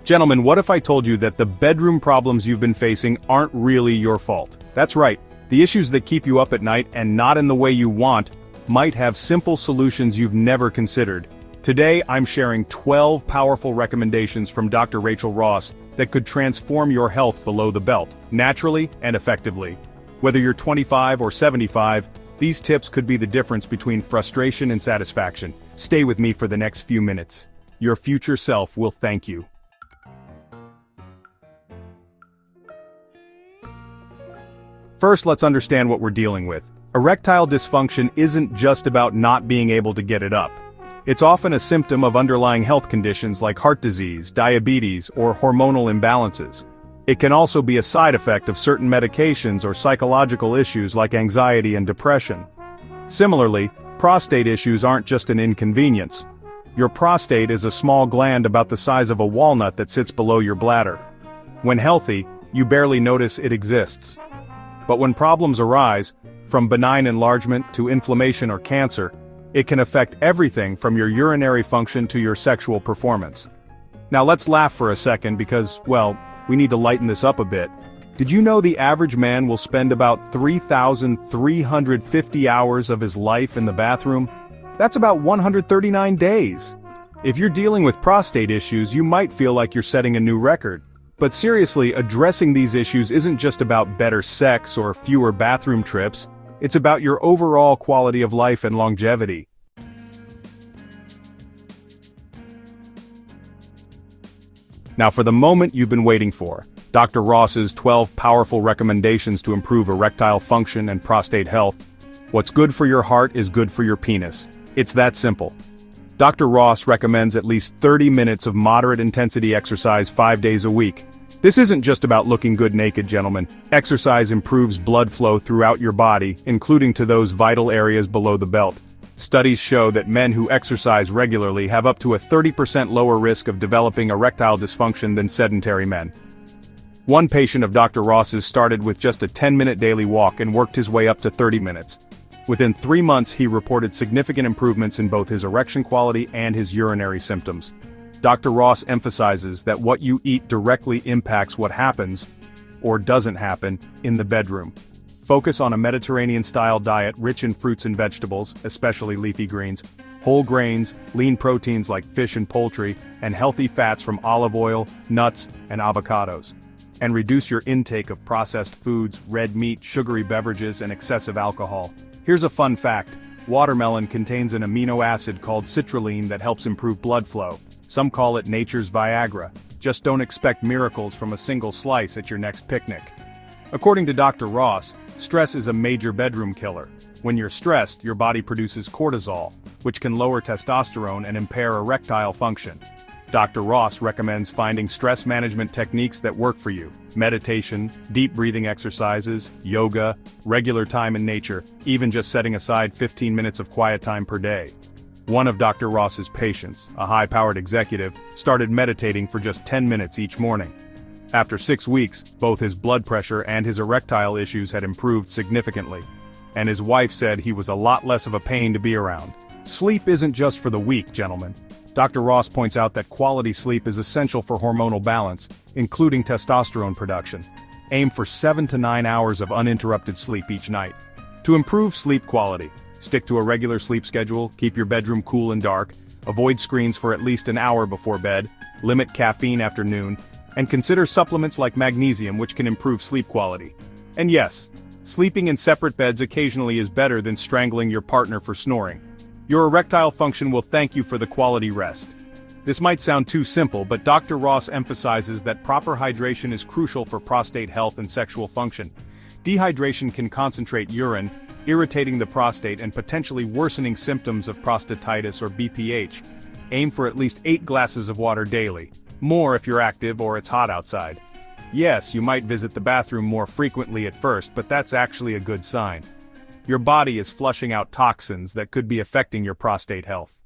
Gentlemen, what if I told you that the bedroom problems you've been facing aren't really your fault? That's right, the issues that keep you up at night and not in the way you want might have simple solutions you've never considered. Today, I'm sharing 12 powerful recommendations from Dr. Rachael Ross that could transform your health below the belt, naturally and effectively. Whether you're 25 or 75, these tips could be the difference between frustration and satisfaction. Stay with me for the next few minutes. Your future self will thank you. First, let's understand what we're dealing with. Erectile dysfunction isn't just about not being able to get it up. It's often a symptom of underlying health conditions like heart disease, diabetes, or hormonal imbalances. It can also be a side effect of certain medications or psychological issues like anxiety and depression. Similarly, prostate issues aren't just an inconvenience. Your prostate is a small gland about the size of a walnut that sits below your bladder. When healthy, you barely notice it exists. But when problems arise, from benign enlargement to inflammation or cancer, it can affect everything from your urinary function to your sexual performance. Now let's laugh for a second because, well, we need to lighten this up a bit. Did you know the average man will spend about 3,350 hours of his life in the bathroom? That's about 139 days. If you're dealing with prostate issues, you might feel like you're setting a new record. But seriously, addressing these issues isn't just about better sex or fewer bathroom trips. It's about your overall quality of life and longevity. Now for the moment you've been waiting for, Dr. Ross's 12 powerful recommendations to improve erectile function and prostate health. What's good for your heart is good for your penis. It's that simple. Dr. Ross recommends at least 30 minutes of moderate intensity exercise 5 days a week. This isn't just about looking good naked, gentlemen. Exercise improves blood flow throughout your body, including to those vital areas below the belt. Studies show that men who exercise regularly have up to a 30% lower risk of developing erectile dysfunction than sedentary men. One patient of Dr. Ross's started with just a 10-minute daily walk and worked his way up to 30 minutes. Within 3 months, he reported significant improvements in both his erection quality and his urinary symptoms. Dr. Ross emphasizes that what you eat directly impacts what happens, or doesn't happen, in the bedroom. Focus on a Mediterranean-style diet rich in fruits and vegetables, especially leafy greens, whole grains, lean proteins like fish and poultry, and healthy fats from olive oil, nuts, and avocados. And reduce your intake of processed foods, red meat, sugary beverages, and excessive alcohol. Here's a fun fact. Watermelon contains an amino acid called citrulline that helps improve blood flow. Some call it nature's Viagra. Just don't expect miracles from a single slice at your next picnic. According to Dr. Ross, stress is a major bedroom killer. When you're stressed, your body produces cortisol, which can lower testosterone and impair erectile function. Dr. Ross recommends finding stress management techniques that work for you. Meditation, deep breathing exercises, yoga, regular time in nature, even just setting aside 15 minutes of quiet time per day. One of Dr. Ross's patients, a high-powered executive, started meditating for just 10 minutes each morning. After 6 weeks, both his blood pressure and his erectile issues had improved significantly. And his wife said he was a lot less of a pain to be around. Sleep isn't just for the weak, gentlemen. Dr. Ross points out that quality sleep is essential for hormonal balance, including testosterone production. Aim for 7 to 9 hours of uninterrupted sleep each night. To improve sleep quality, stick to a regular sleep schedule, keep your bedroom cool and dark, avoid screens for at least an hour before bed, limit caffeine after noon, and consider supplements like magnesium which can improve sleep quality. And yes, sleeping in separate beds occasionally is better than strangling your partner for snoring. Your erectile function will thank you for the quality rest. This might sound too simple, but Dr. Ross emphasizes that proper hydration is crucial for prostate health and sexual function. Dehydration can concentrate urine, irritating the prostate and potentially worsening symptoms of prostatitis or BPH. Aim for at least 8 glasses of water daily. More if you're active or it's hot outside. Yes, you might visit the bathroom more frequently at first, but that's actually a good sign. Your body is flushing out toxins that could be affecting your prostate health.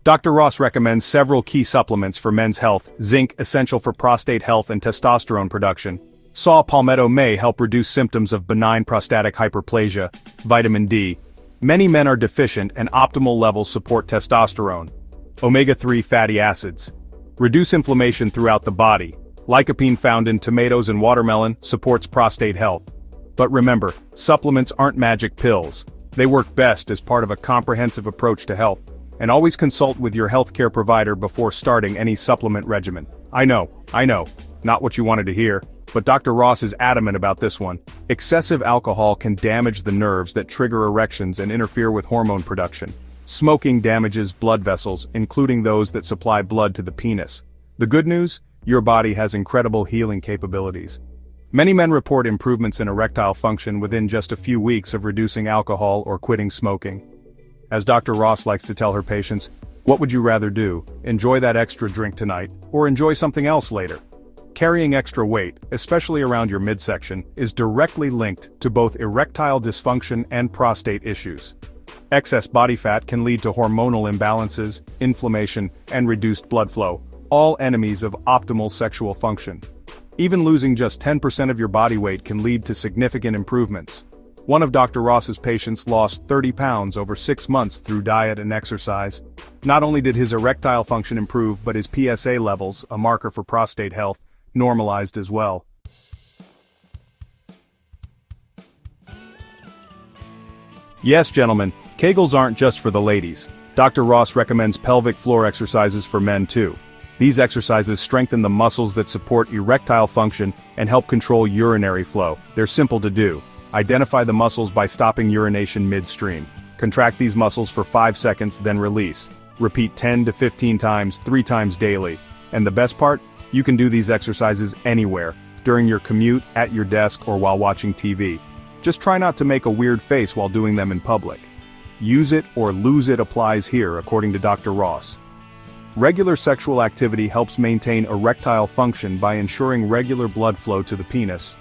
Dr. Ross recommends several key supplements for men's health: zinc, essential for prostate health and testosterone production. Saw palmetto may help reduce symptoms of benign prostatic hyperplasia. Vitamin D. Many men are deficient and optimal levels support testosterone. Omega-3 fatty acids. Reduce inflammation throughout the body. Lycopene found in tomatoes and watermelon supports prostate health. But remember, supplements aren't magic pills. They work best as part of a comprehensive approach to health. And always consult with your healthcare provider before starting any supplement regimen. I know, not what you wanted to hear, but Dr. Ross is adamant about this one. Excessive alcohol can damage the nerves that trigger erections and interfere with hormone production. Smoking damages blood vessels, including those that supply blood to the penis. The good news? Your body has incredible healing capabilities. Many men report improvements in erectile function within just a few weeks of reducing alcohol or quitting smoking. As Dr. Ross likes to tell her patients, what would you rather do, enjoy that extra drink tonight, or enjoy something else later? Carrying extra weight, especially around your midsection, is directly linked to both erectile dysfunction and prostate issues. Excess body fat can lead to hormonal imbalances, inflammation, and reduced blood flow, all enemies of optimal sexual function. Even losing just 10% of your body weight can lead to significant improvements. One of Dr. Ross's patients lost 30 pounds over 6 months through diet and exercise. Not only did his erectile function improve, but his PSA levels, a marker for prostate health, normalized as well. Yes, gentlemen, Kegels aren't just for the ladies. Dr. Ross recommends pelvic floor exercises for men too. These exercises strengthen the muscles that support erectile function and help control urinary flow. They're simple to do. Identify the muscles by stopping urination midstream. Contract these muscles for 5 seconds, then release. Repeat 10 to 15 times, 3 times daily. And the best part? You can do these exercises anywhere, during your commute, at your desk, or while watching TV. Just try not to make a weird face while doing them in public. Use it or lose it applies here, according to Dr. Ross. Regular sexual activity helps maintain erectile function by ensuring regular blood flow to the penis.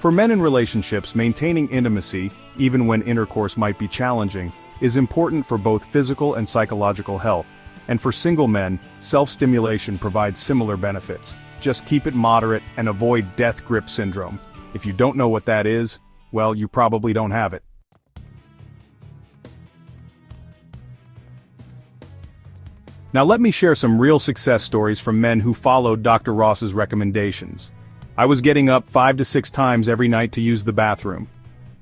For men in relationships, maintaining intimacy, even when intercourse might be challenging, is important for both physical and psychological health. And for single men, self-stimulation provides similar benefits. Just keep it moderate and avoid death grip syndrome. If you don't know what that is, well, you probably don't have it. Now let me share some real success stories from men who followed Dr. Ross's recommendations. I was getting up 5 to 6 times every night to use the bathroom.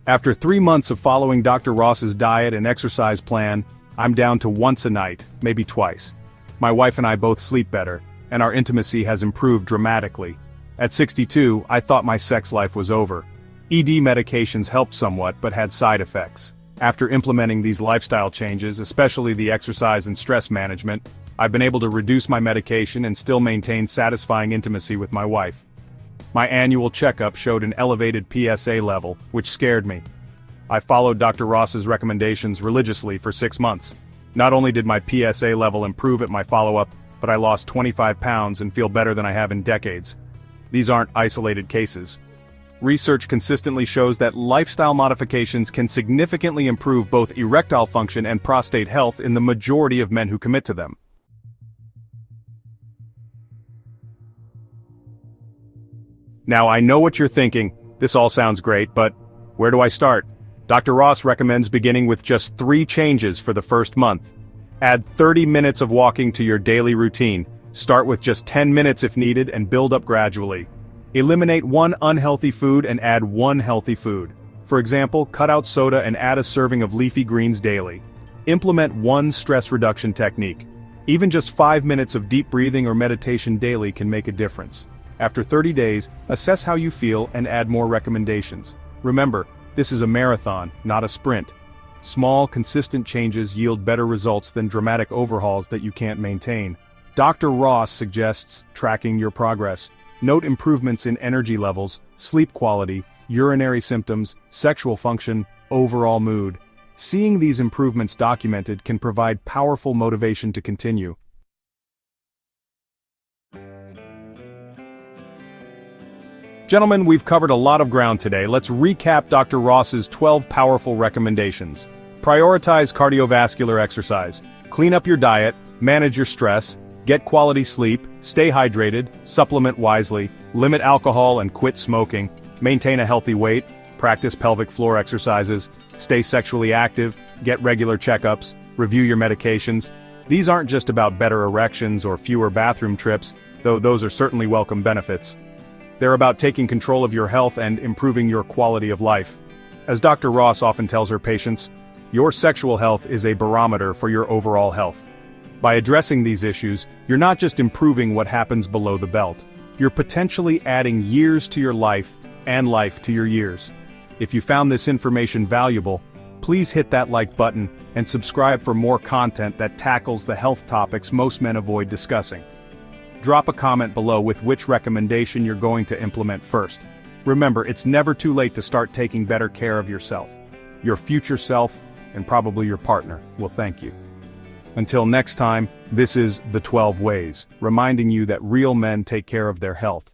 After 3 months of following Dr. Ross's diet and exercise plan, I'm down to once a night, maybe twice. My wife and I both sleep better, and our intimacy has improved dramatically. At 62, I thought my sex life was over. ED medications helped somewhat but had side effects. After implementing these lifestyle changes, especially the exercise and stress management, I've been able to reduce my medication and still maintain satisfying intimacy with my wife. My annual checkup showed an elevated PSA level, which scared me. I followed Dr. Ross's recommendations religiously for 6 months. Not only did my PSA level improve at my follow-up, but I lost 25 pounds and feel better than I have in decades. These aren't isolated cases. Research consistently shows that lifestyle modifications can significantly improve both erectile function and prostate health in the majority of men who commit to them. Now I know what you're thinking, this all sounds great, but where do I start? Dr. Ross recommends beginning with just 3 changes for the first month. Add 30 minutes of walking to your daily routine. Start with just 10 minutes if needed and build up gradually. Eliminate 1 unhealthy food and add 1 healthy food. For example, cut out soda and add a serving of leafy greens daily. Implement 1 stress reduction technique. Even just 5 minutes of deep breathing or meditation daily can make a difference. After 30 days, assess how you feel and add more recommendations. Remember, this is a marathon, not a sprint. Small, consistent changes yield better results than dramatic overhauls that you can't maintain. Dr. Ross suggests tracking your progress. Note improvements in energy levels, sleep quality, urinary symptoms, sexual function, overall mood. Seeing these improvements documented can provide powerful motivation to continue. Gentlemen, we've covered a lot of ground today. Let's recap Dr. Ross's 12 powerful recommendations. Prioritize cardiovascular exercise. Clean up your diet, manage your stress, get quality sleep, stay hydrated, supplement wisely, limit alcohol and quit smoking, maintain a healthy weight, Practice pelvic floor exercises, stay sexually active, get regular checkups, review your medications. These aren't just about better erections or fewer bathroom trips, though those are certainly welcome benefits. They're about taking control of your health and improving your quality of life. As Dr. Ross often tells her patients, your sexual health is a barometer for your overall health. By addressing these issues, you're not just improving what happens below the belt. You're potentially adding years to your life and life to your years. If you found this information valuable, please hit that like button and subscribe for more content that tackles the health topics most men avoid discussing. Drop a comment below with which recommendation you're going to implement first. Remember, it's never too late to start taking better care of yourself. Your future self, and probably your partner, will thank you. Until next time, this is The 12 Ways, reminding you that real men take care of their health.